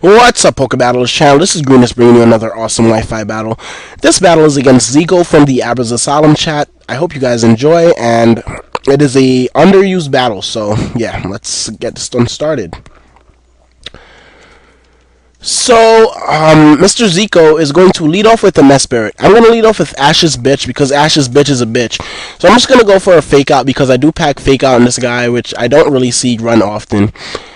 What's up, Poke Battlers channel? This is GreenDust bringing you another awesome Wi-Fi battle. This battle is against Ziqo from the Abras Asylum chat. I hope you guys enjoy, and it is a underused battle, so yeah, let's get this one started. So, Mr. Ziqo is going to lead off with the Mess Spirit. I'm going to lead off with Ash's Bitch because Ash's Bitch is a bitch. So I'm just going to go for a Fake Out because I do pack Fake Out on this guy, which I don't really see run often.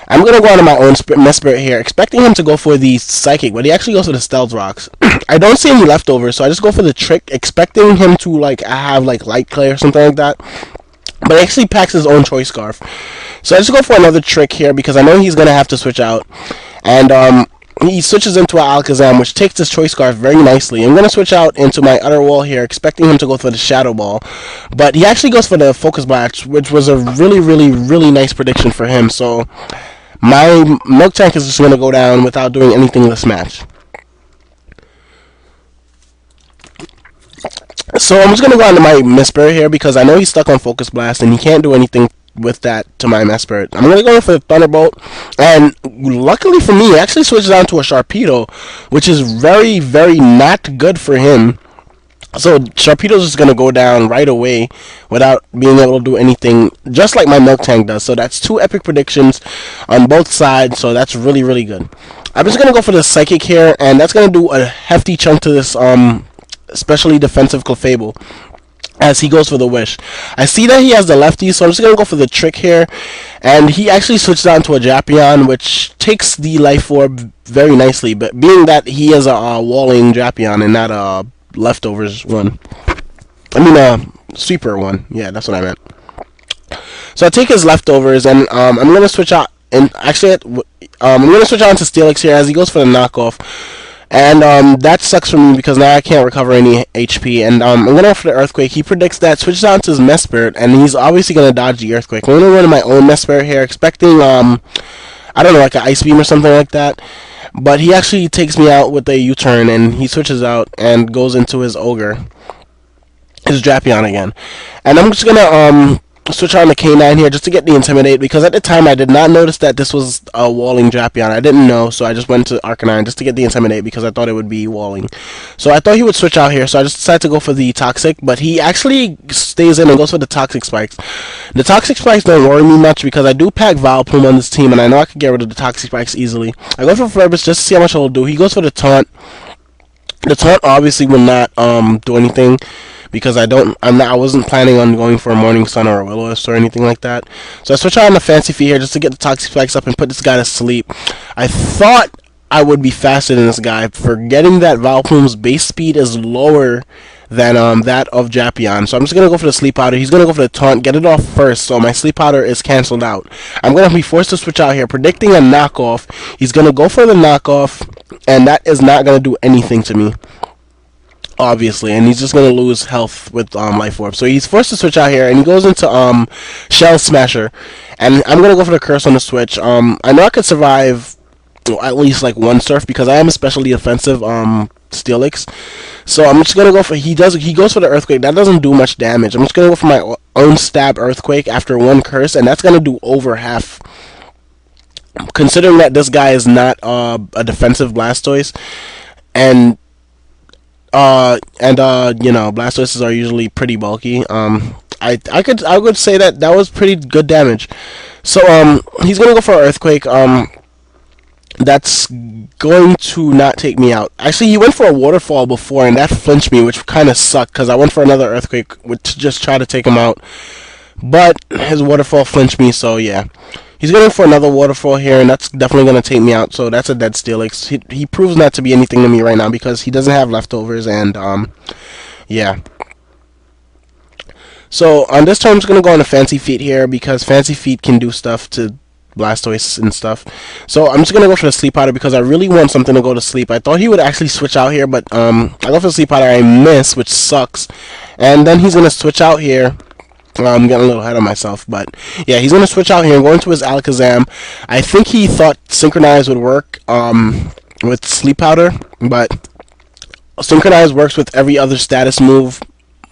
I'm going to go on my own Mess Spirit here, expecting him to go for the Psychic, but he actually goes for the Stealth Rocks. I don't see any leftovers, so I just go for the Trick, expecting him to have Light Clay or something like that. But he actually packs his own Choice Scarf. So I just go for another Trick here because I know he's going to have to switch out. And, he switches into an Alakazam, which takes his Choice Scarf very nicely. I'm going to switch out into my Utter Wall here, expecting him to go for the Shadow Ball. But he actually goes for the Focus Blast, which was a really nice prediction for him. So my Milk Tank is just going to go down without doing anything this match. So I'm just going to go on to my Mess Spirit here because I know he's stuck on Focus Blast and he can't do anything with that to my Mess Spirit. I'm going to go for the Thunderbolt, and luckily for me, it actually switches down to a Sharpedo, which is very not good for him. So Sharpedo's just going to go down right away without being able to do anything, just like my Milk Tank does. So that's two epic predictions on both sides, so that's really good. I'm just going to go for the Psychic here, and that's going to do a hefty chunk to this especially defensive Clefable, as he goes for the Wish. I see that he has the lefty, so I'm just going to go for the Trick here. And he actually switched down to a Drapion, which takes the Life Orb very nicely. But being that he is a walling Drapion and not a leftovers one. I mean a sweeper one. Yeah, that's what I meant. So I take his leftovers, and I'm going to switch out. And actually, I'm going to switch out into Steelix here as he goes for the knockoff. And that sucks for me because now I can't recover any HP. And I'm going to go for the Earthquake. He predicts that, switches out to his Mess Spirit, and he's obviously going to dodge the Earthquake. I'm going to run my own Mess Spirit here, expecting, I don't know, like an Ice Beam or something like that. But he actually takes me out with a U-turn, and he switches out and goes into his Ogre, his Drapion again. And I'm just going to switch on the K9 here just to get the Intimidate, because at the time I did not notice that this was a walling Drapion. I didn't know, so I just went to Arcanine just to get the Intimidate because I thought it would be walling. So I thought he would switch out here, so I just decided to go for the Toxic, but he actually stays in and goes for the Toxic Spikes. The Toxic Spikes don't worry me much because I do pack Vileplume on this team, and I know I can get rid of the Toxic Spikes easily. I go for Flurbish just to see how much it'll do. He goes for the Taunt. The Taunt obviously will not do anything, because I wasn't planning on going for a Morning Sun or a Will-O-Wisp or anything like that. So I switch out on the Fancy Feet here just to get the Toxic Spikes up and put this guy to sleep. I thought I would be faster than this guy, forgetting that Vileplume's base speed is lower than that of Drapion. So I'm just going to go for the Sleep Powder. He's going to go for the Taunt, get it off first, so my Sleep Powder is cancelled out. I'm going to be forced to switch out here, predicting a knockoff. He's going to go for the knockoff, and that is not going to do anything to me, obviously, and he's just going to lose health with Life Orb. So he's forced to switch out here, and he goes into Shell Smasher, and I'm going to go for the Curse on the switch. I know I could survive at least like one Surf because I am especially offensive Steelix. So I'm just going to go for, he goes for the Earthquake. That doesn't do much damage. I'm just going to go for my own Stab Earthquake after one Curse, and that's going to do over half. Considering that this guy is not a defensive Blastoise, and you know, Blastoises are usually pretty bulky. I would say that was pretty good damage. So he's gonna go for an Earthquake. That's going to not take me out. Actually, he went for a Waterfall before, and that flinched me, which kind of sucked because I went for another Earthquake to just try to take him out. But his Waterfall flinched me, so yeah. He's going for another Waterfall here, and that's definitely going to take me out, so that's a dead Steelix. He proves not to be anything to me right now because he doesn't have leftovers, and, yeah. So, on this turn, I'm just going to go on a Fancy Feet here because Fancy Feet can do stuff to Blastoise and stuff. So, I'm just going to go for the Sleep Powder because I really want something to go to sleep. I thought he would actually switch out here, but, I go for the Sleep Powder, I miss, which sucks. And then he's going to switch out here. I'm getting a little ahead of myself, but yeah, he's going to switch out here and go into his Alakazam. I think he thought Synchronize would work with Sleep Powder, but Synchronize works with every other status move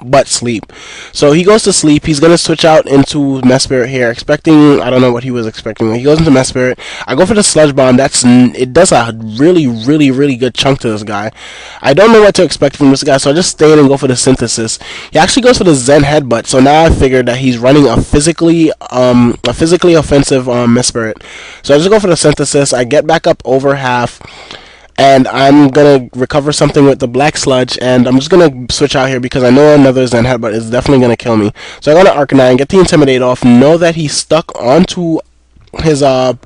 but sleep. So he goes to sleep. He's gonna switch out into Mess Spirit here, expecting, I don't know what he was expecting. He goes into Mess Spirit. I go for the Sludge Bomb. It does a really good chunk to this guy. I don't know what to expect from this guy, so I just stay in and go for the Synthesis. He actually goes for the Zen Headbutt. So now I figured that he's running a physically offensive Mess Spirit. So I just go for the Synthesis. I get back up over half. And I'm gonna recover something with the Black Sludge, and I'm just gonna switch out here because I know another Zen Headbutt is definitely gonna kill me. So I go to Arcanine, get the Intimidate off, know that he's stuck onto his Zen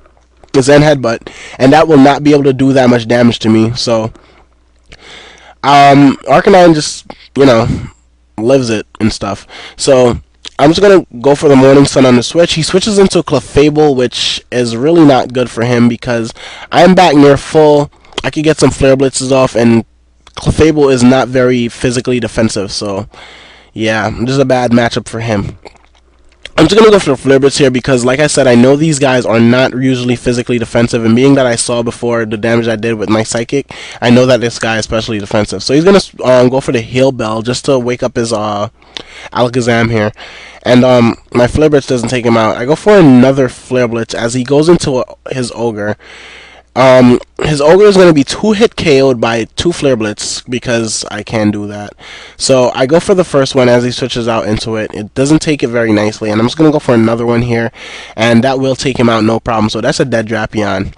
Headbutt, and that will not be able to do that much damage to me. So Arcanine just, lives it and stuff. So I'm just gonna go for the Morning Sun on the switch. He switches into Clefable, which is really not good for him because I'm back near full. I could get some Flare Blitzes off, and Clefable is not very physically defensive, so yeah, this is a bad matchup for him. I'm just going to go for the Flare Blitz here because, like I said, I know these guys are not usually physically defensive, and being that I saw before the damage I did with my Psychic, I know that this guy is especially defensive. So he's going to go for the Heal Bell just to wake up his Alakazam here. And my Flare Blitz doesn't take him out. I go for another Flare Blitz as he goes into his Ogre. His Ogre is going to be 2-hit KO'd by 2 Flare Blitz because I can do that. So I go for the first one as he switches out into it. It doesn't take it very nicely, and I'm just going to go for another one here, and that will take him out no problem. So that's a dead Drapion.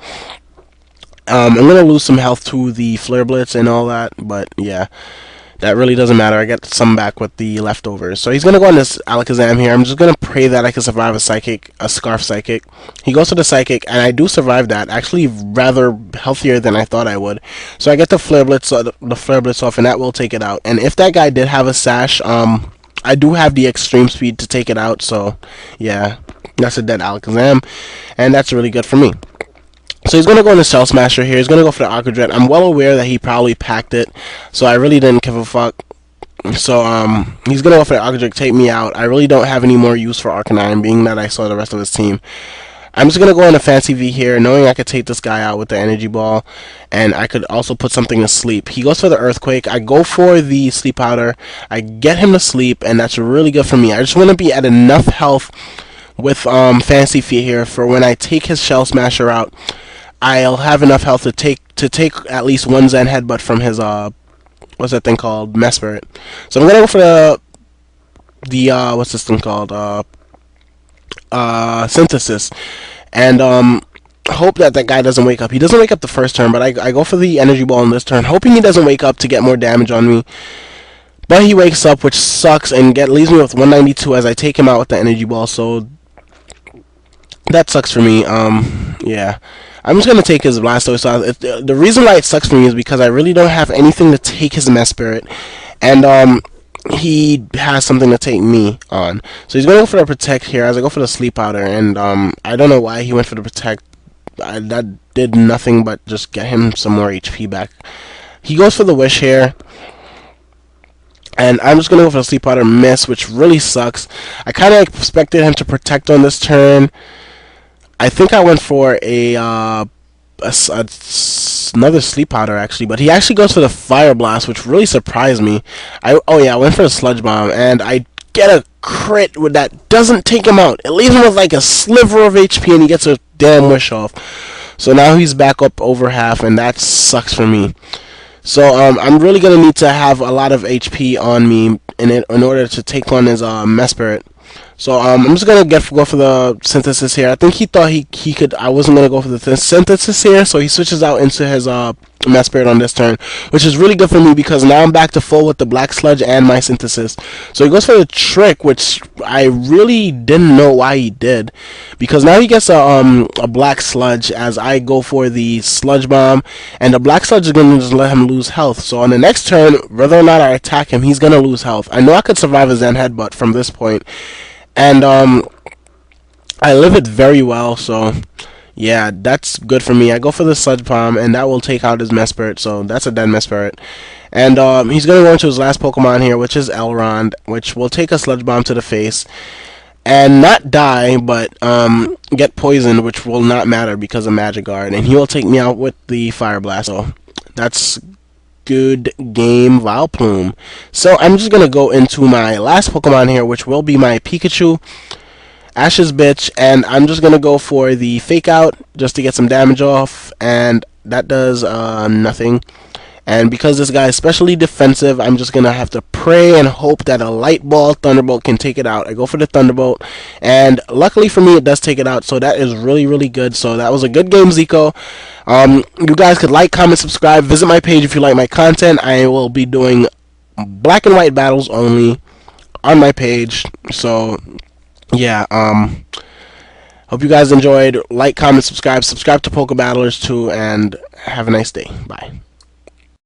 I'm going to lose some health to the Flare Blitz and all that, but yeah. That really doesn't matter. I get some back with the leftovers. So he's going to go on this Alakazam here. I'm just going to pray that I can survive a Scarf Psychic. He goes to the Psychic, and I do survive that. Actually, rather healthier than I thought I would. So I get the Flare Blitz off, and that will take it out. And if that guy did have a Sash, I do have the Extreme Speed to take it out. So, yeah, that's a dead Alakazam, and that's really good for me. So he's going to go in the Shell Smasher here. He's going to go for the Aqua Jet. I'm well aware that he probably packed it, so I really didn't give a fuck. So he's going to go for the Aqua Jet, take me out. I really don't have any more use for Arcanine, being that I saw the rest of his team. I'm just going to go on a Fancy V here, knowing I could take this guy out with the Energy Ball, and I could also put something to sleep. He goes for the Earthquake. I go for the Sleep Powder. I get him to sleep, and that's really good for me. I just want to be at enough health with Fancy V here for when I take his Shell Smasher out. I'll have enough health to take at least one Zen Headbutt from his what's that thing called, Mess Spirit. So I'm gonna go for the what's this thing called, Synthesis, and hope that guy doesn't wake up. He doesn't wake up the first turn, but I go for the Energy Ball in this turn, hoping he doesn't wake up to get more damage on me. But he wakes up, which sucks, and leaves me with 192 as I take him out with the Energy Ball. So that sucks for me. Yeah. I'm just going to take his Blastoise. So the reason why it sucks for me is because I really don't have anything to take his Mess Spirit. And he has something to take me on. So he's going to go for the Protect here as I go for the Sleep Powder. And I don't know why he went for the Protect. That did nothing but just get him some more HP back. He goes for the Wish here. And I'm just going to go for the Sleep Powder miss, which really sucks. I kind of expected him to Protect on this turn. I think I went for another Sleep Powder actually, but he actually goes for the Fire Blast, which really surprised me. I went for the Sludge Bomb, and I get a crit with that. Doesn't take him out. It leaves him with like a sliver of HP, and he gets a damn Wish off. So now he's back up over half, and that sucks for me. So I'm really gonna need to have a lot of HP on me in order to take on his Mess Spirit. So I'm just gonna go for the Synthesis here. I think he thought he could. I wasn't gonna go for the Synthesis here, so he switches out into his Mess Spirit on this turn, which is really good for me because now I'm back to full with the Black Sludge and my Synthesis. So he goes for the Trick, which I really didn't know why he did, because now he gets a Black Sludge as I go for the Sludge Bomb, and the Black Sludge is gonna just let him lose health. So on the next turn, whether or not I attack him, he's gonna lose health. I know I could survive a Zen Headbutt from this point. And I live it very well, so yeah, that's good for me. I go for the Sludge Bomb, and that will take out his Mess Spirit, so that's a dead Mess Spirit. And he's going to go into his last Pokemon here, which is Elrond, which will take a Sludge Bomb to the face. And not die, but get poisoned, which will not matter because of Magic Guard. And he will take me out with the Fire Blast, so that's good game, Vileplume. So I'm just gonna go into my last Pokemon here, which will be my Pikachu, Ash's bitch, and I'm just gonna go for the fake out just to get some damage off, and that does nothing. And because this guy is specially defensive, I'm just gonna have to pray and hope that a light ball Thunderbolt can take it out. I go for the Thunderbolt, and luckily for me, it does take it out. So that is really, really good. So that was a good game, Ziqo. You guys could like, comment, subscribe, visit my page if you like my content. I will be doing black and white battles only on my page. So yeah, hope you guys enjoyed. Like, comment, subscribe to Poke Battlers too, and have a nice day. Bye.